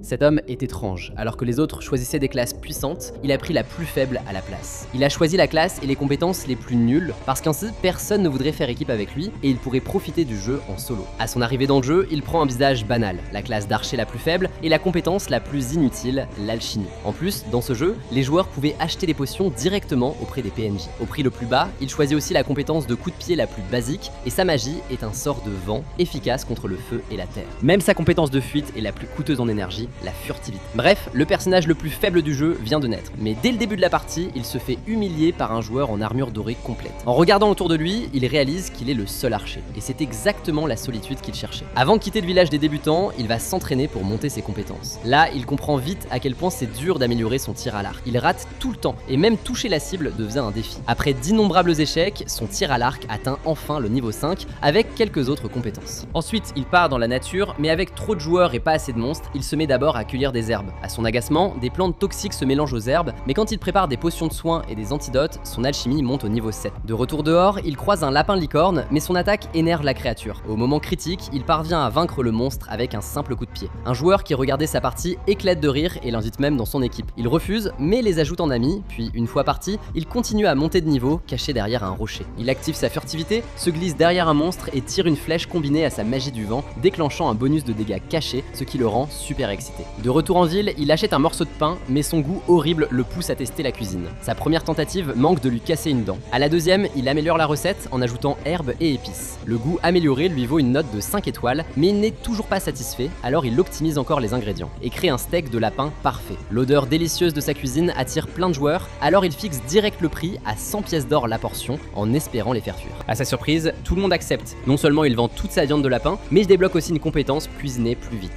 Cet homme est étrange. Alors que les autres choisissaient des classes puissantes, il a pris la plus faible à la place. Il a choisi la classe et les compétences les plus nulles, parce qu'ainsi personne ne voudrait faire équipe avec lui et il pourrait profiter du jeu en solo. À son arrivée dans le jeu, il prend un visage banal, la classe d'archer la plus faible et la compétence la plus inutile, l'alchimie. En plus, dans ce jeu, les joueurs pouvaient acheter des potions directement auprès des PNJ. Au prix le plus bas, il choisit aussi la compétence de coup de pied la plus basique et sa magie est un sort de vent efficace contre le feu et la terre. Même sa compétence de fuite est la plus coûteuse en énergie, la furtivité. Bref, le personnage le plus faible du jeu vient de naître, mais dès le début de la partie, il se fait humilier par un joueur en armure dorée complète. En regardant autour de lui, il réalise qu'il est le seul archer, et c'est exactement la solitude qu'il cherchait. Avant de quitter le village des débutants, il va s'entraîner pour monter ses compétences. Là, il comprend vite à quel point c'est dur d'améliorer son tir à l'arc. Il rate tout le temps, et même toucher la cible devient un défi. Après d'innombrables échecs, son tir à l'arc atteint enfin le niveau 5, avec quelques autres compétences. Ensuite, il part dans la nature, mais avec trop de joueurs et pas assez de monstres, il se met d'abord à cueillir des herbes. À son agacement, des plantes toxiques se mélangent aux herbes, mais quand il prépare des potions de soins et des antidotes, son alchimie monte au niveau 7. De retour dehors, il croise un lapin licorne, mais son attaque énerve la créature. Au moment critique, il parvient à vaincre le monstre avec un simple coup de pied. Un joueur qui regardait sa partie éclate de rire et l'invite même dans son équipe. Il refuse, mais les ajoute en ami, puis une fois parti, il continue à monter de niveau, caché derrière un rocher. Il active sa furtivité, se glisse derrière un monstre et tire une flèche combinée à sa magie du vent, déclenchant un bonus de dégâts cachés, ce qui le rend super excité. De retour en ville, il achète un morceau de pain, mais son goût horrible le pousse à tester la cuisine. Sa première tentative manque de lui casser une dent. À la deuxième, il améliore la recette en ajoutant herbes et épices. Le goût amélioré lui vaut une note de 5 étoiles, mais il n'est toujours pas satisfait, alors il optimise encore les ingrédients et crée un steak de lapin parfait. L'odeur délicieuse de sa cuisine attire plein de joueurs, alors il fixe direct le prix à 100 pièces d'or la portion en espérant les faire fuir. À sa surprise, tout le monde accepte. Non seulement il vend toute sa viande de lapin, mais il débloque aussi une compétence cuisiner plus vite.